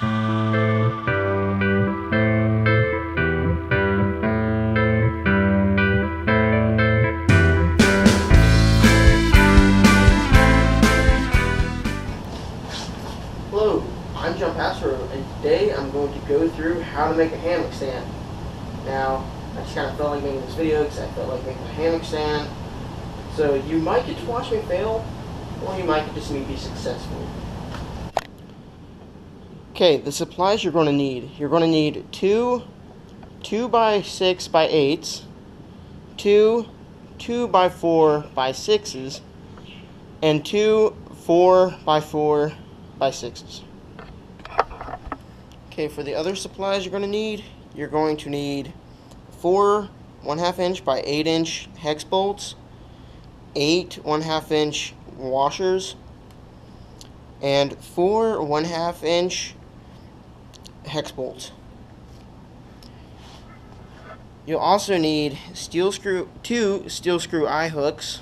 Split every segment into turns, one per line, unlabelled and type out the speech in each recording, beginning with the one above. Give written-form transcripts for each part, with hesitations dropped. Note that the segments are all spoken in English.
Hello, I'm John Passero, and today I'm going to go through how to make a hammock stand. Now, I just kind of felt like making this video because I felt like making a hammock stand. So you might get to watch me fail, or you might get to see me be successful. Okay, the supplies you're going to need. You're going to need two 2x6 by 8s, two 2x4 by 6s, and two 4x4 by 6s. Okay, for the other supplies you're going to need 4 1/2 inch by 8 inch hex bolts, 8 1/2 inch washers, and 4 1/2 inch hex bolts. You'll also need two steel screw eye hooks,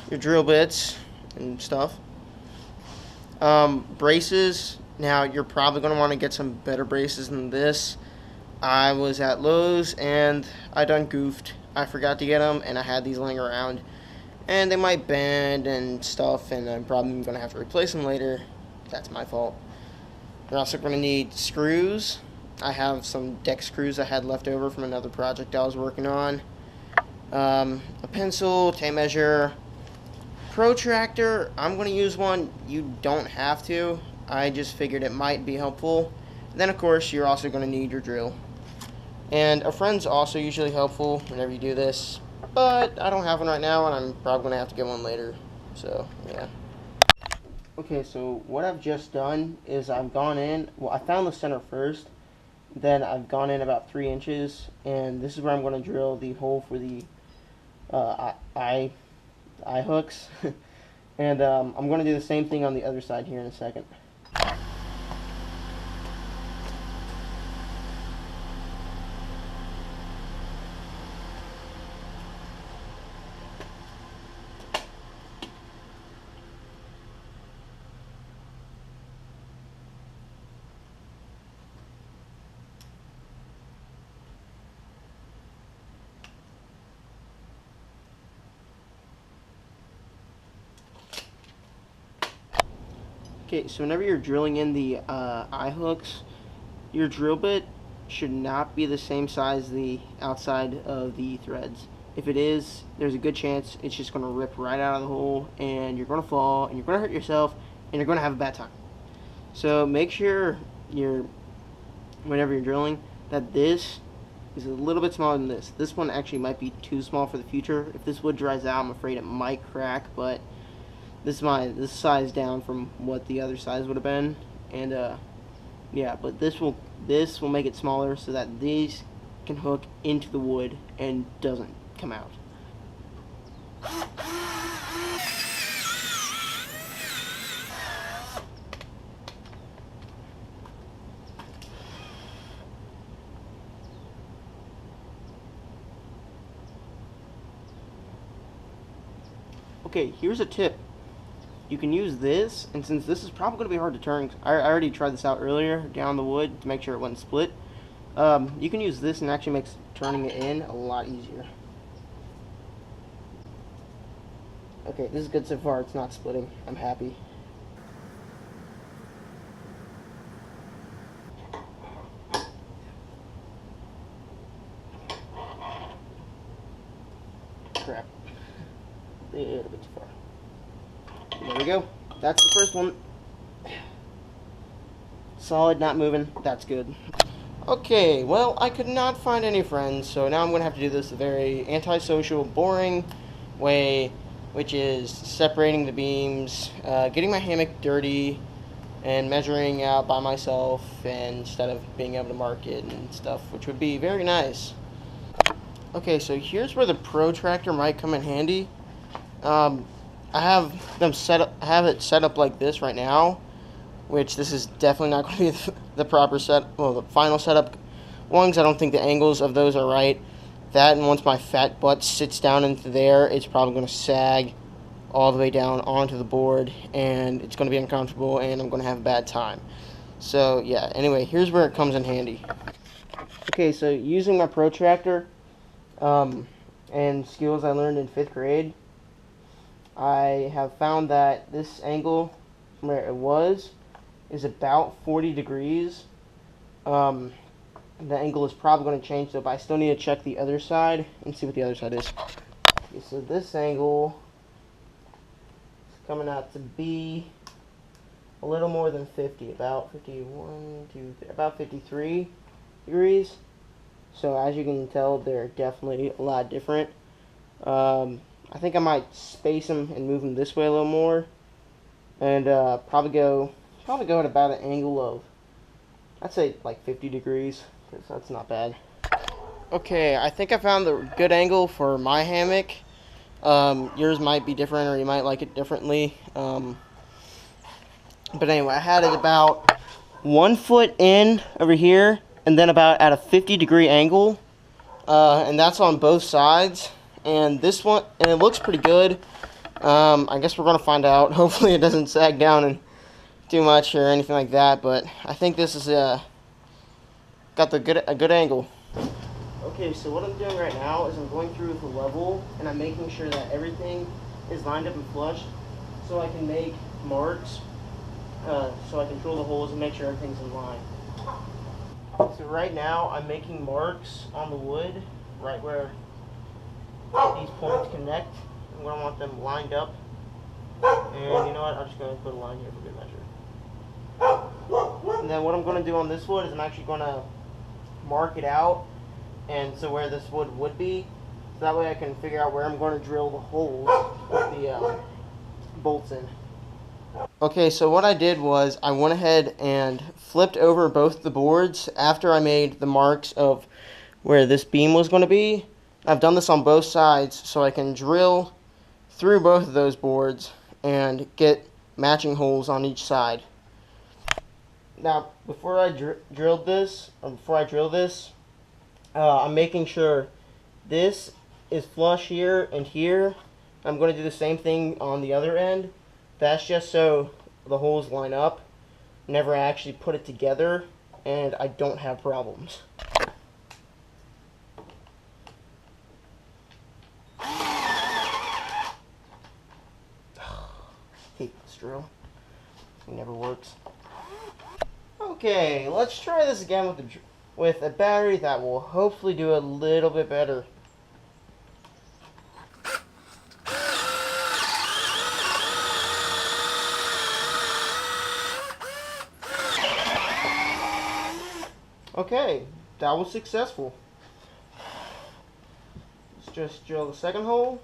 your drill bits and stuff. Braces. Now you're probably going to want to get some better braces than this. I was at Lowe's and I done goofed. I forgot to get them, and I had these laying around, and they might bend and stuff, and I'm probably going to have to replace them later. That's my fault. You're also going to need screws. I have some deck screws I had left over from another project I was working on. A pencil, tape measure, protractor. I'm going to use one. You don't have to. I just figured it might be helpful. And then, of course, you're also going to need your drill. And a friend's also usually helpful whenever you do this, but I don't have one right now, and I'm probably going to have to get one later. So, yeah. Okay, so what I've just done is I've gone in. Well, I found the center first. Then I've gone in about 3 inches, and this is where I'm going to drill the hole for the eye hooks. And I'm going to do the same thing on the other side here in a second. Okay, so whenever you're drilling in the eye hooks, your drill bit should not be the same size as the outside of the threads. If it is, there's a good chance it's just going to rip right out of the hole, and you're going to fall, and you're going to hurt yourself, and you're going to have a bad time. So make sure whenever you're drilling, that this is a little bit smaller than this. This one actually might be too small for the future. If this wood dries out, I'm afraid it might crack, but this size down from what the other size would have been, and yeah, but this will make it smaller so that these can hook into the wood and doesn't come out. Okay, here's a tip. You can use this, and since this is probably going to be hard to turn, I already tried this out earlier down the wood to make sure it wasn't split. You can use this, and it actually makes turning it in a lot easier. Okay, this is good so far. It's not splitting. I'm happy. Crap. A little bit too far. There we go. That's the first one. Solid, not moving. That's good. Okay, well, I could not find any friends, so now I'm going to have to do this the very antisocial, boring way, which is separating the beams, getting my hammock dirty, and measuring out by myself instead of being able to mark it and stuff, which would be very nice. Okay, so here's where the protractor might come in handy. I have it set up like this right now, which this is definitely not going to be the proper the final setup. One, 'cause I don't think the angles of those are right. That, and once my fat butt sits down into there, it's probably going to sag all the way down onto the board, and it's going to be uncomfortable, and I'm going to have a bad time. So yeah, anyway, here's where it comes in handy. Okay, so using my protractor and skills I learned in 5th grade, I have found that this angle from where it was is about 40 degrees. The angle is probably going to change though, but I still need to check the other side and see what the other side is. Okay, so this angle is coming out to be a little more than 50, about 51, 2, 3, about 53 degrees. So as you can tell, they're definitely a lot different. I think I might space them and move them this way a little more, and probably go at about an angle of, I'd say like 50 degrees, because that's not bad. Okay, I think I found the good angle for my hammock. Yours might be different, or you might like it differently. But anyway, I had it about 1 foot in over here, and then about at a 50-degree angle, and that's on both sides. And this one, and it looks pretty good. I guess we're gonna find out. Hopefully, it doesn't sag down and too much or anything like that. But I think this is got a good angle. Okay, so what I'm doing right now is I'm going through with the level, and I'm making sure that everything is lined up and flush, so I can make marks. So I can drill the holes and make sure everything's in line. So right now I'm making marks on the wood, right where these points connect. I'm going to want them lined up. And you know what, I'm just going to put a line here for good measure. And then what I'm going to do on this wood is I'm actually going to mark it out, and so where this wood would be, so that way I can figure out where I'm going to drill the holes with the bolts in. Okay, so what I did was I went ahead and flipped over both the boards after I made the marks of where this beam was going to be. I've done this on both sides so I can drill through both of those boards and get matching holes on each side. Now, before I drill this, I'm making sure this is flush here and here. I'm going to do the same thing on the other end. That's just so the holes line up. Never actually put it together, and I don't have problems. Hate this drill. It never works. Okay, let's try this again with a battery that will hopefully do a little bit better. Okay, that was successful. Let's just drill the second hole.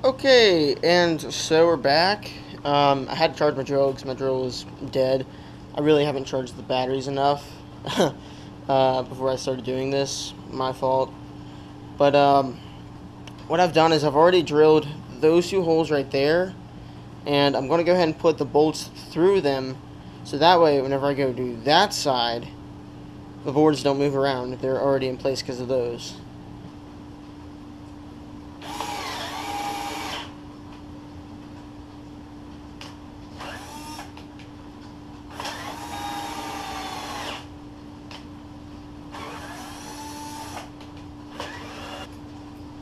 Okay, and so we're back. I had to charge my drill because my drill was dead. I really haven't charged the batteries enough before I started doing this. My fault. But what I've done is I've already drilled those 2 holes right there, and I'm going to go ahead and put the bolts through them, so that way whenever I go do that side, the boards don't move around. They're already in place because of those.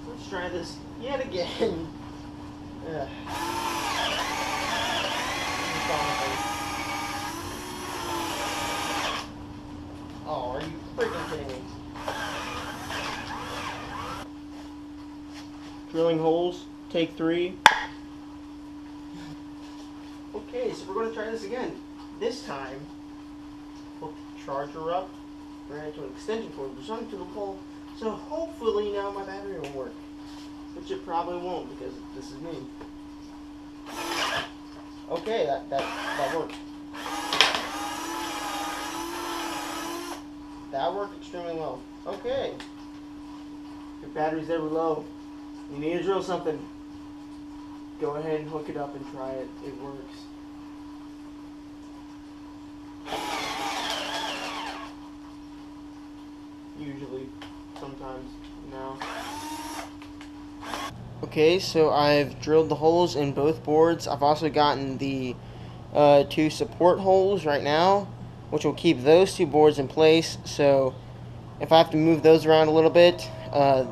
Let's try this yet again. Oh, are you freaking kidding me? Drilling holes, take 3. Okay, so we're going to try this again. This time, hook the charger up, ran into an extension cord, run to the pole, so hopefully now my battery will work. Which it probably won't because this is me. Okay, that worked. That worked extremely well. Okay. Your battery's ever low. You need to drill something. Go ahead and hook it up and try it. It works. Usually, sometimes, now. Okay, so I've drilled the holes in both boards. I've also gotten the two support holes right now, which will keep those two boards in place. So if I have to move those around a little bit,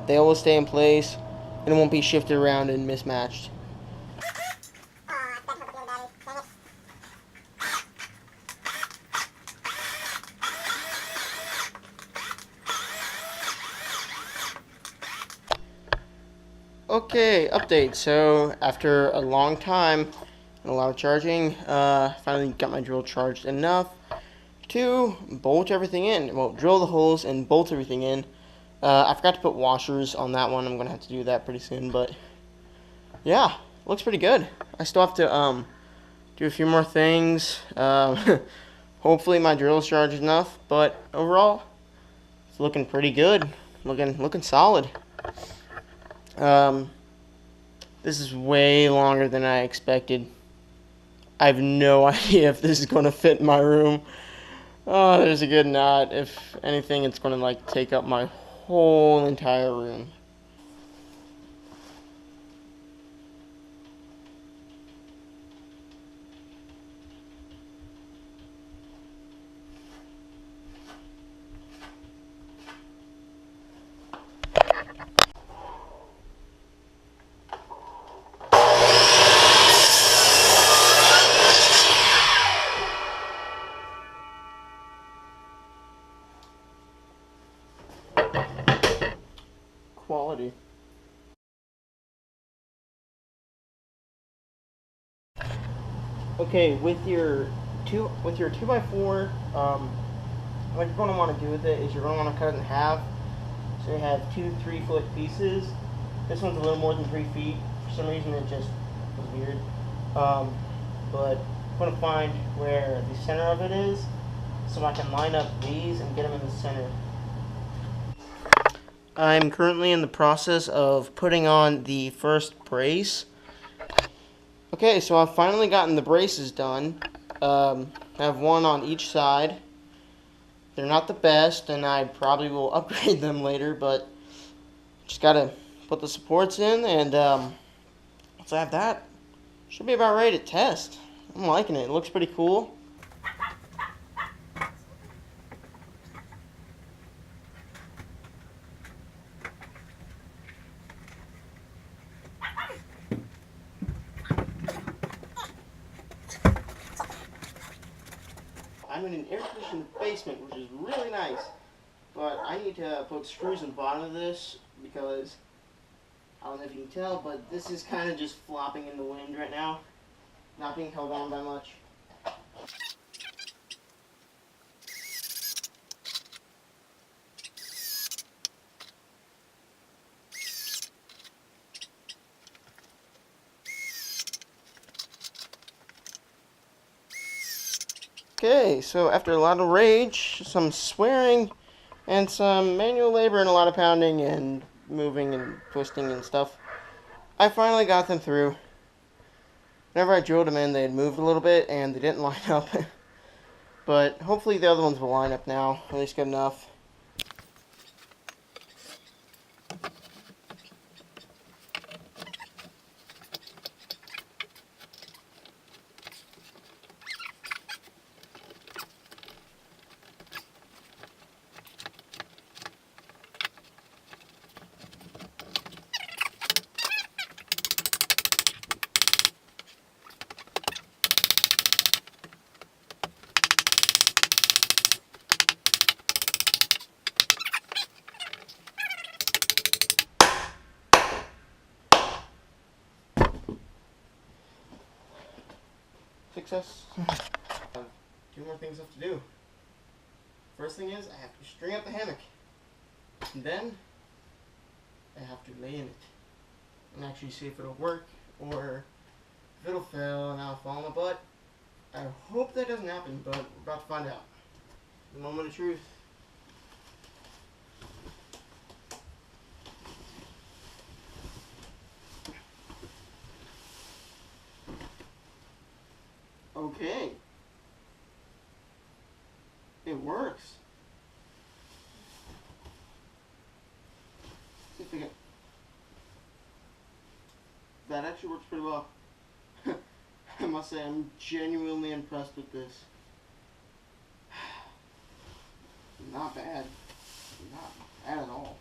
they will stay in place and it won't be shifted around and mismatched. Okay, update. So after a long time and a lot of charging, finally got my drill charged enough to bolt everything in. Well, drill the holes and bolt everything in. I forgot to put washers on that one. I'm gonna have to do that pretty soon, but yeah, looks pretty good. I still have to do a few more things. Hopefully my drill's charged enough, but overall, it's looking pretty good. Looking solid. This is way longer than I expected. I have no idea if this is going to fit in my room. Oh, there's a good knot. If anything, it's going to like take up my whole entire room. Quality. Okay, with your 2x4, what you're going to want to do with it is you're going to want to cut it in half. So you have two 3-foot pieces. This one's a little more than 3 feet. For some reason, it just was weird. But I'm going to find where the center of it is, so I can line up these and get them in the center. I'm currently in the process of putting on the first brace. Okay, so I've finally gotten the braces done. I have one on each side. They're not the best, and I probably will upgrade them later, but just gotta put the supports in, and once I have that, should be about ready to test. I'm liking it. It looks pretty cool. I'm in an air-conditioned basement, which is really nice. But I need to put screws in the bottom of this because, I don't know if you can tell, but this is kind of just flopping in the wind right now. Not being held on by much. Okay, so after a lot of rage, some swearing, and some manual labor and a lot of pounding and moving and twisting and stuff, I finally got them through. Whenever I drilled them in, they had moved a little bit and they didn't line up. But hopefully the other ones will line up now, at least good enough. Success. Two more things left to do. First thing is I have to string up the hammock. And then I have to lay in it and actually see if it'll work or if it'll fail and I'll fall on my butt. I hope that doesn't happen, but we're about to find out. The moment of truth. Okay. It works. Okay. That actually works pretty well. I must say, I'm genuinely impressed with this. Not bad. Not bad at all.